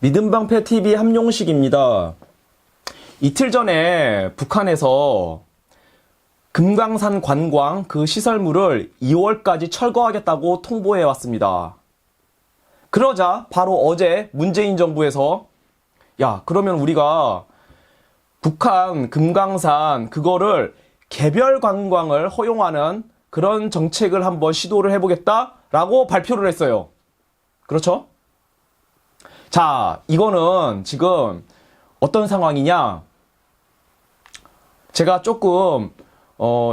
믿음방패TV 함용식입니다. 이틀 전에 북한에서 금강산 관광 그 시설물을 2월까지 철거하겠다고 통보해 왔습니다. 그러자 바로 어제 문재인 정부에서 야, 그러면 우리가 북한 금강산 그거를 개별 관광을 허용하는 그런 정책을 한번 시도를 해보겠다라고 발표를 했어요. 그렇죠? 자, 이거는 지금 어떤 상황이냐? 제가 조금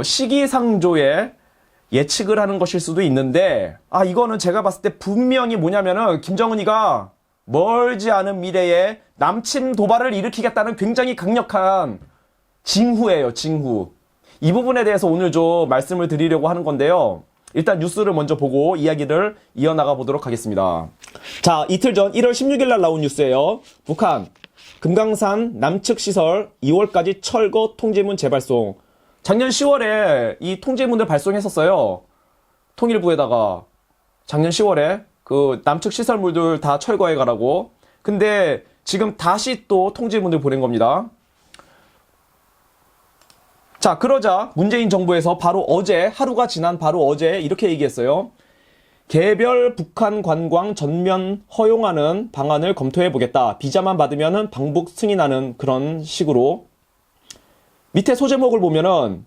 시기상조에 예측을 하는 것일 수도 있는데, 이거는 제가 봤을 때 분명히 뭐냐면은 김정은이가 멀지 않은 미래에 남침 도발을 일으키겠다는 굉장히 강력한 징후예요, 징후. 이 부분에 대해서 오늘 좀 말씀을 드리려고 하는 건데요. 일단 뉴스를 먼저 보고 이야기를 이어나가 보도록 하겠습니다. 자, 이틀 전 1월 16일 날 나온 뉴스예요. 북한 금강산 남측 시설 2월까지 철거 통지문 재발송. 작년 10월에 이 통지문을 발송했었어요. 통일부에다가 작년 10월에 그 남측 시설물들 다 철거해 가라고. 근데 지금 다시 또 통지문을 보낸 겁니다. 자, 그러자 문재인 정부에서 바로 어제, 하루가 지난 바로 어제 이렇게 얘기했어요. 개별 북한 관광 전면 허용하는 방안을 검토해 보겠다. 비자만 받으면 방북 승인하는 그런 식으로. 밑에 소제목을 보면은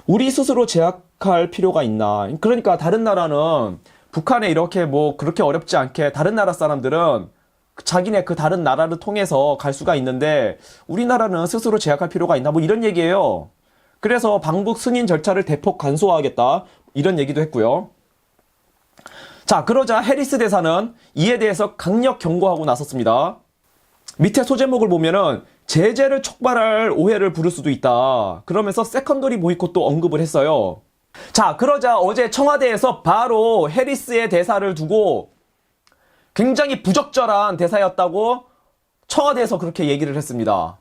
우리 스스로 제약할 필요가 있나. 그러니까 다른 나라는 북한에 이렇게 뭐 그렇게 어렵지 않게 다른 나라 사람들은 자기네 그 다른 나라를 통해서 갈 수가 있는데 우리나라는 스스로 제약할 필요가 있나 뭐 이런 얘기예요. 그래서 방북 승인 절차를 대폭 간소화하겠다 이런 얘기도 했고요. 자, 그러자 해리스 대사는 이에 대해서 강력 경고하고 나섰습니다. 밑에 소제목을 보면은 제재를 촉발할 오해를 부를 수도 있다. 그러면서 세컨더리 보이콧도 언급을 했어요. 자, 그러자 어제 청와대에서 바로 해리스의 대사를 두고 굉장히 부적절한 대사였다고 청와대에서 그렇게 얘기를 했습니다.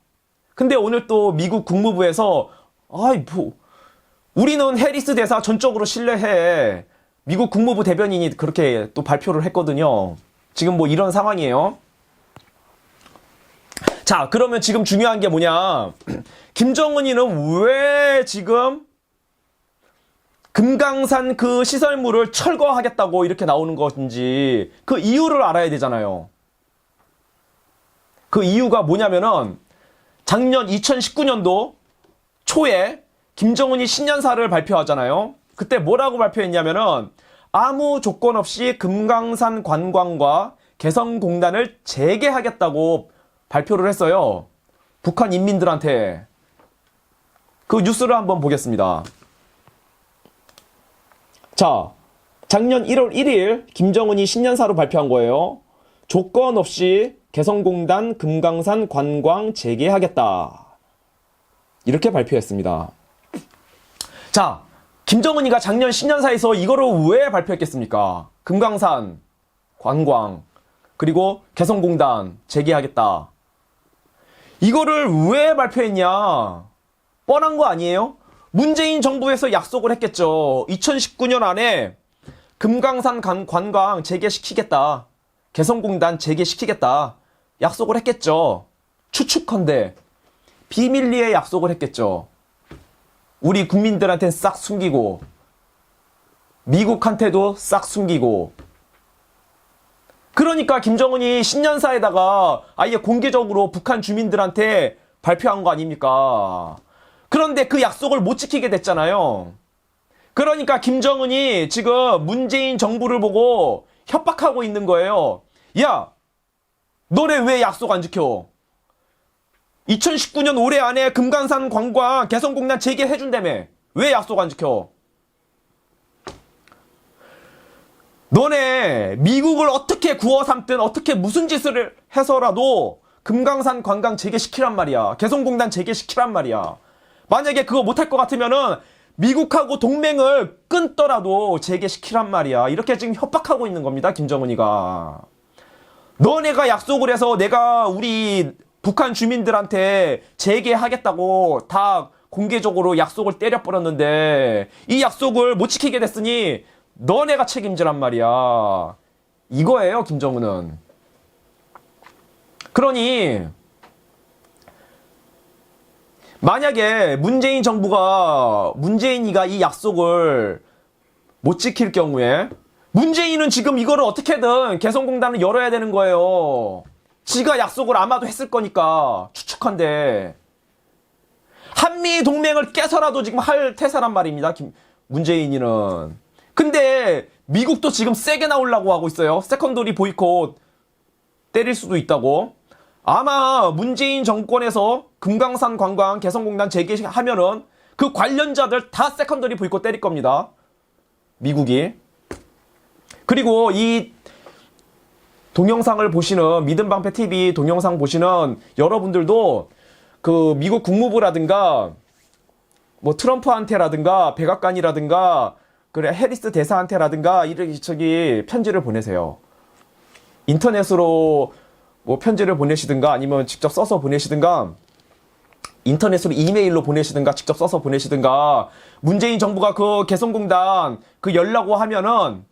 근데 오늘 또 미국 국무부에서 우리는 해리스 대사 전적으로 신뢰해. 미국 국무부 대변인이 그렇게 또 발표를 했거든요. 지금 뭐 이런 상황이에요. 자, 그러면 지금 중요한 게 뭐냐. 김정은이는 왜 지금 금강산 그 시설물을 철거하겠다고 이렇게 나오는 것인지 그 이유를 알아야 되잖아요. 그 이유가 뭐냐면은 작년 2019년도 초에 김정은이 신년사를 발표하잖아요. 그때 뭐라고 발표했냐면은 아무 조건 없이 금강산 관광과 개성공단을 재개하겠다고 발표를 했어요. 북한 인민들한테. 그 뉴스를 한번 보겠습니다. 자, 작년 1월 1일 김정은이 신년사로 발표한 거예요. 조건 없이 개성공단 금강산 관광 재개하겠다. 이렇게 발표했습니다. 자, 김정은이가 작년 신년사에서 이거를 왜 발표했겠습니까? 금강산 관광 그리고 개성공단 재개하겠다. 이거를 왜 발표했냐? 뻔한 거 아니에요? 문재인 정부에서 약속을 했겠죠. 2019년 안에 금강산 관광 재개시키겠다. 개성공단 재개시키겠다. 약속을 했겠죠. 추측컨대 비밀리에 약속을 했겠죠. 우리 국민들한테는 싹 숨기고 미국한테도 싹 숨기고. 그러니까 김정은이 신년사에다가 아예 공개적으로 북한 주민들한테 발표한 거 아닙니까? 그런데 그 약속을 못 지키게 됐잖아요. 그러니까 김정은이 지금 문재인 정부를 보고 협박하고 있는 거예요. 야, 너네 왜 약속 안 지켜? 2019년 올해 안에 금강산 관광 개성공단 재개해준다며. 왜 약속 안 지켜? 너네 미국을 어떻게 구워 삼든 어떻게 무슨 짓을 해서라도 금강산 관광 재개시키란 말이야. 개성공단 재개시키란 말이야. 만약에 그거 못할 것 같으면은 미국하고 동맹을 끊더라도 재개시키란 말이야. 이렇게 지금 협박하고 있는 겁니다, 김정은이가. 너네가 약속을 해서 내가 우리 북한 주민들한테 재개하겠다고 다 공개적으로 약속을 때려버렸는데 이 약속을 못 지키게 됐으니 너네가 책임지란 말이야. 이거예요, 김정은은. 그러니 만약에 문재인 정부가 문재인이가 이 약속을 못 지킬 경우에 문재인은 지금 이거를 어떻게든 개성공단을 열어야 되는 거예요. 지가 약속을 아마도 했을 거니까 추측한데 한미 동맹을 깨서라도 지금 할 태세란 말입니다. 문재인이는. 근데 미국도 지금 세게 나오려고 하고 있어요. 세컨더리 보이콧 때릴 수도 있다고. 아마 문재인 정권에서 금강산 관광 개성공단 재개하면은 그 관련자들 다 세컨더리 보이콧 때릴 겁니다. 미국이. 그리고 이 동영상을 보시는 믿음방패TV 동영상 보시는 여러분들도 그 미국 국무부라든가 뭐 트럼프한테라든가 백악관이라든가 그래 해리스 대사한테라든가 이렇게 편지를 보내세요. 인터넷으로 뭐 편지를 보내시든가 아니면 직접 써서 보내시든가 인터넷으로 이메일로 보내시든가 직접 써서 보내시든가 문재인 정부가 그 개성공단 그 열라고 하면은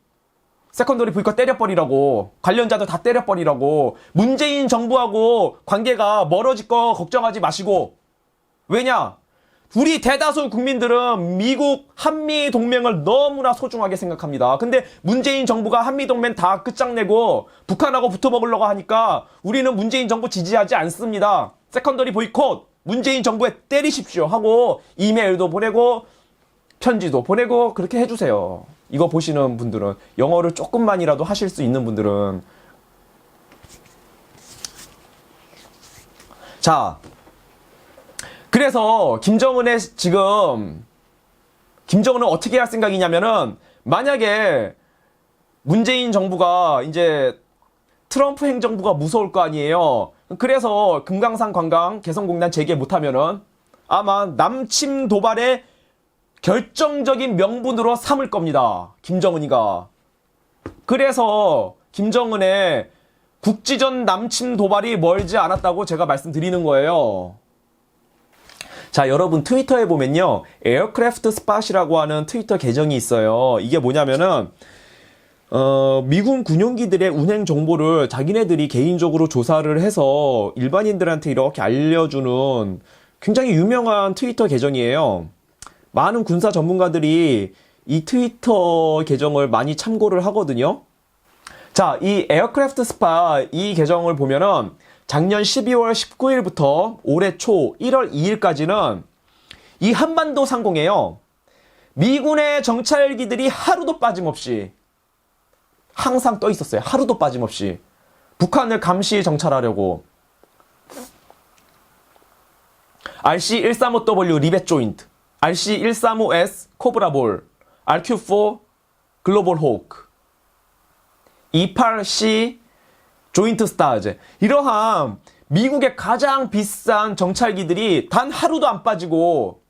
세컨더리 보이콧 때려버리라고 관련자들 다 때려버리라고 문재인 정부하고 관계가 멀어질 거 걱정하지 마시고 왜냐? 우리 대다수 국민들은 미국 한미 동맹을 너무나 소중하게 생각합니다. 근데 문재인 정부가 한미 동맹 다 끝장내고 북한하고 붙어먹으려고 하니까 우리는 문재인 정부 지지하지 않습니다. 세컨더리 보이콧 문재인 정부에 때리십시오 하고 이메일도 보내고 편지도 보내고 그렇게 해주세요. 이거 보시는 분들은 영어를 조금만이라도 하실 수 있는 분들은 자 그래서 김정은은 어떻게 할 생각이냐면은 만약에 문재인 정부가 이제 트럼프 행정부가 무서울 거 아니에요. 그래서 금강산 관광 개성공단 재개 못하면은 아마 남침 도발의 결정적인 명분으로 삼을 겁니다. 김정은이가. 그래서 김정은의 국지전 남침 도발이 멀지 않았다고 제가 말씀드리는 거예요. 자, 여러분 트위터에 보면요. 에어크래프트 스팟이라고 하는 트위터 계정이 있어요. 이게 뭐냐면은 미군 군용기들의 운행 정보를 자기네들이 개인적으로 조사를 해서 일반인들한테 이렇게 알려주는 굉장히 유명한 트위터 계정이에요. 많은 군사 전문가들이 이 트위터 계정을 많이 참고를 하거든요. 자, 이 에어크래프트 스팟 이 계정을 보면은 작년 12월 19일부터 올해 초 1월 2일까지는 이 한반도 상공에요. 미군의 정찰기들이 하루도 빠짐없이 항상 떠 있었어요. 하루도 빠짐없이. 북한을 감시 정찰하려고. RC-135W 리벳 조인트, RC-135S 코브라볼, RQ-4 글로벌 호크, 28C 조인트 스타즈. 이러한 미국의 가장 비싼 정찰기들이 단 하루도 안 빠지고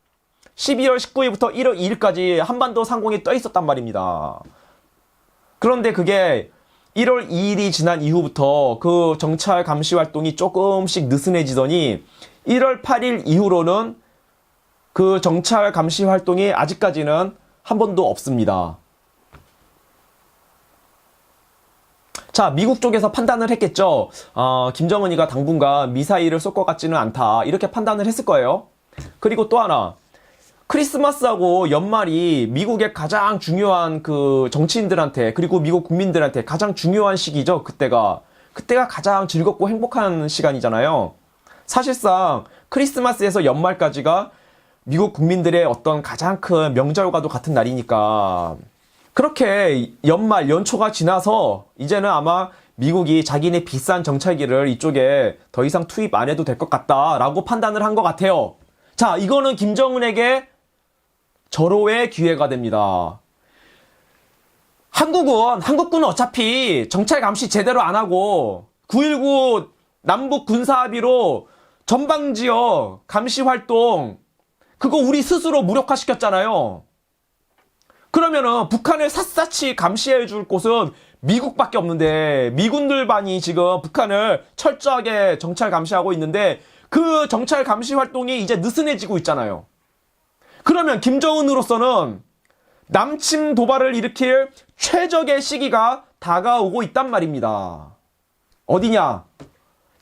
12월 19일부터 1월 2일까지 한반도 상공에 떠 있었단 말입니다. 그런데 그게 1월 2일이 지난 이후부터 그 정찰 감시 활동이 조금씩 느슨해지더니 1월 8일 이후로는 그 정찰 감시 활동이 아직까지는 한 번도 없습니다. 자, 미국 쪽에서 판단을 했겠죠. 김정은이가 당분간 미사일을 쏠 것 같지는 않다. 이렇게 판단을 했을 거예요. 그리고 또 하나. 크리스마스하고 연말이 미국의 가장 중요한 그 정치인들한테 그리고 미국 국민들한테 가장 중요한 시기죠. 그때가 가장 즐겁고 행복한 시간이잖아요. 사실상 크리스마스에서 연말까지가 미국 국민들의 어떤 가장 큰 명절과도 같은 날이니까 그렇게 연말 연초가 지나서 이제는 아마 미국이 자기네 비싼 정찰기를 이쪽에 더 이상 투입 안 해도 될 것 같다라고 판단을 한 것 같아요. 자, 이거는 김정은에게 절호의 기회가 됩니다. 한국군은 어차피 정찰 감시 제대로 안 하고 9.19 남북 군사합의로 전방지역 감시 활동 그거 우리 스스로 무력화시켰잖아요. 그러면은 북한을 샅샅이 감시해 줄 곳은 미국밖에 없는데 미군들만이 지금 북한을 철저하게 정찰 감시하고 있는데 그 정찰 감시 활동이 이제 느슨해지고 있잖아요. 그러면 김정은으로서는 남침 도발을 일으킬 최적의 시기가 다가오고 있단 말입니다. 어디냐?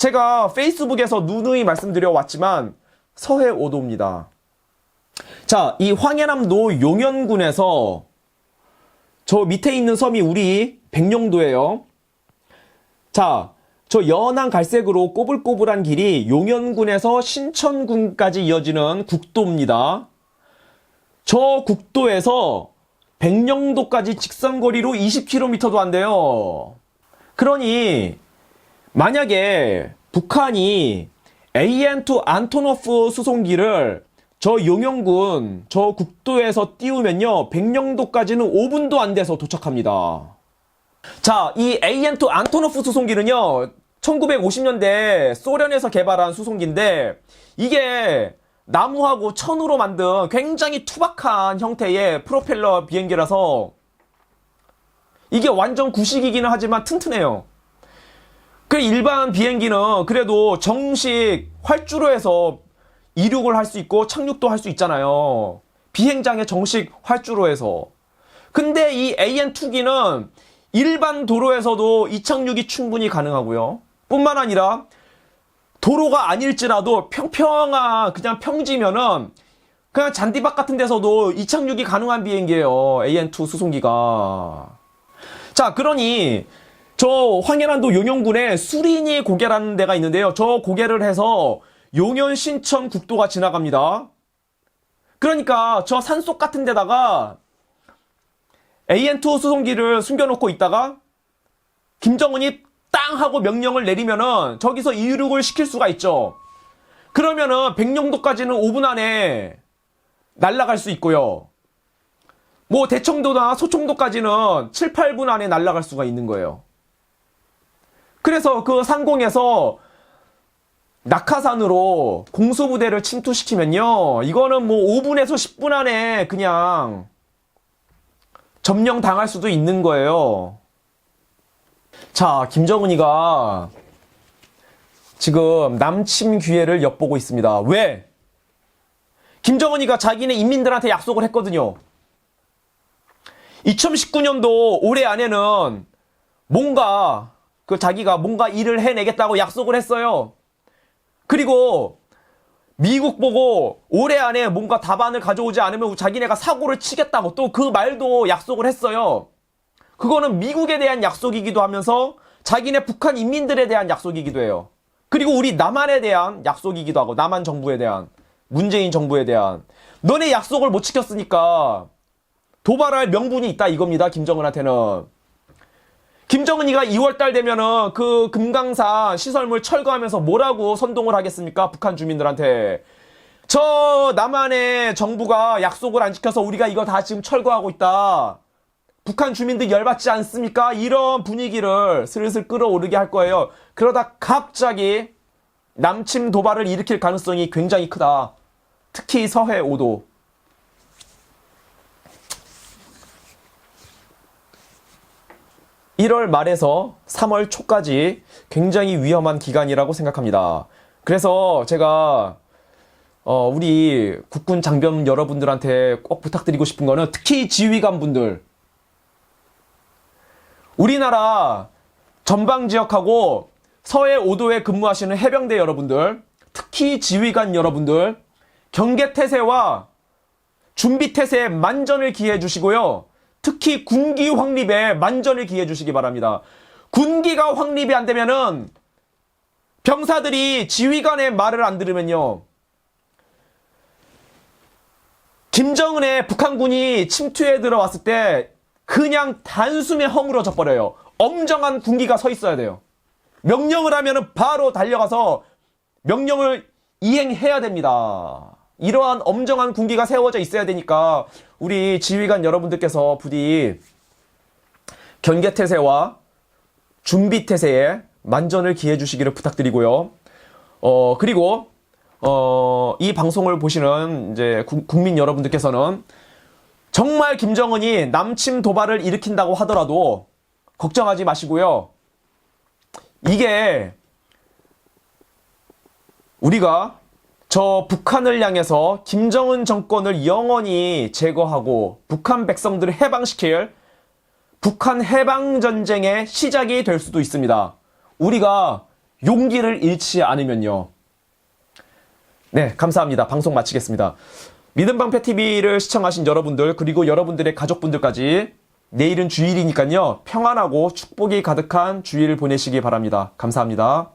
제가 페이스북에서 누누이 말씀드려 왔지만 서해 5도입니다. 자, 이 황해남도 용현군에서 저 밑에 있는 섬이 우리 백령도예요. 자, 저 연한 갈색으로 꼬불꼬불한 길이 용현군에서 신천군까지 이어지는 국도입니다. 저 국도에서 백령도까지 직선거리로 20km도 안 돼요. 그러니 만약에 북한이 AN2 안토노프 수송기를 저 용현군 저 국도에서 띄우면요, 백령도까지는 5분도 안 돼서 도착합니다. 자, 이 AN2 안토노프 수송기는요, 1950년대 소련에서 개발한 수송기인데, 이게 나무하고 천으로 만든 굉장히 투박한 형태의 프로펠러 비행기라서 이게 완전 구식이기는 하지만 튼튼해요. 그 일반 비행기는 그래도 정식 활주로 해서 이륙을 할 수 있고 착륙도 할 수 있잖아요. 비행장의 정식 활주로 해서. 근데 이 AN2기는 일반 도로에서도 이착륙이 충분히 가능하고요. 뿐만 아니라 도로가 아닐지라도 평평한 그냥 평지면은 그냥 잔디밭 같은 데서도 이착륙이 가능한 비행기예요. AN2 수송기가. 자, 그러니 저 황해남도 용현군에 수린이 고개라는 데가 있는데요. 저 고개를 해서 용현 신천 국도가 지나갑니다. 그러니까 저 산속 같은 데다가 AN2 수송기를 숨겨놓고 있다가 김정은이 땅 하고 명령을 내리면은 저기서 이륙을 시킬 수가 있죠. 그러면은 백령도까지는 5분 안에 날아갈 수 있고요. 뭐 대청도나 소청도까지는 7, 8분 안에 날아갈 수가 있는 거예요. 그래서 그 상공에서 낙하산으로 공수부대를 침투시키면요, 이거는 뭐 5분에서 10분 안에 그냥 점령 당할 수도 있는 거예요. 자, 김정은이가 지금 남침 기회를 엿보고 있습니다. 왜? 김정은이가 자기네 인민들한테 약속을 했거든요. 2019년도 올해 안에는 뭔가 자기가 뭔가 일을 해내겠다고 약속을 했어요. 그리고 미국 보고 올해 안에 뭔가 답안을 가져오지 않으면 자기네가 사고를 치겠다고 또 그 말도 약속을 했어요. 그거는 미국에 대한 약속이기도 하면서 자기네 북한 인민들에 대한 약속이기도 해요. 그리고 우리 남한에 대한 약속이기도 하고, 남한 정부에 대한, 문재인 정부에 대한. 너네 약속을 못 지켰으니까 도발할 명분이 있다 이겁니다. 김정은한테는. 김정은이가 2월달 되면은 그 금강산 시설물 철거하면서 뭐라고 선동을 하겠습니까? 북한 주민들한테. 저 남한의 정부가 약속을 안 지켜서 우리가 이거 다 지금 철거하고 있다. 북한 주민들 열받지 않습니까? 이런 분위기를 슬슬 끌어오르게 할 거예요. 그러다 갑자기 남침 도발을 일으킬 가능성이 굉장히 크다. 특히 서해 5도. 1월 말에서 3월 초까지 굉장히 위험한 기간이라고 생각합니다. 그래서 제가 우리 국군 장병 여러분들한테 꼭 부탁드리고 싶은 거는, 특히 지휘관분들, 우리나라 전방지역하고 서해 5도에 근무하시는 해병대 여러분들, 특히 지휘관 여러분들, 경계태세와 준비태세에 만전을 기해 주시고요. 특히 군기 확립에 만전을 기해 주시기 바랍니다. 군기가 확립이 안 되면은, 병사들이 지휘관의 말을 안 들으면요, 김정은의 북한군이 침투해 들어왔을 때 그냥 단숨에 허물어져 버려요. 엄정한 군기가 서 있어야 돼요. 명령을 하면은 바로 달려가서 명령을 이행해야 됩니다. 이러한 엄정한 군기가 세워져 있어야 되니까 우리 지휘관 여러분들께서 부디 경계태세와 준비태세에 만전을 기해 주시기를 부탁드리고요. 그리고 이 방송을 보시는 이제 국민 여러분들께서는 정말 김정은이 남침 도발을 일으킨다고 하더라도 걱정하지 마시고요. 이게 우리가 저 북한을 향해서 김정은 정권을 영원히 제거하고 북한 백성들을 해방시킬 북한 해방전쟁의 시작이 될 수도 있습니다. 우리가 용기를 잃지 않으면요. 네, 감사합니다. 방송 마치겠습니다. 믿음방패TV를 시청하신 여러분들, 그리고 여러분들의 가족분들까지 내일은 주일이니까요. 평안하고 축복이 가득한 주일 보내시기 바랍니다. 감사합니다.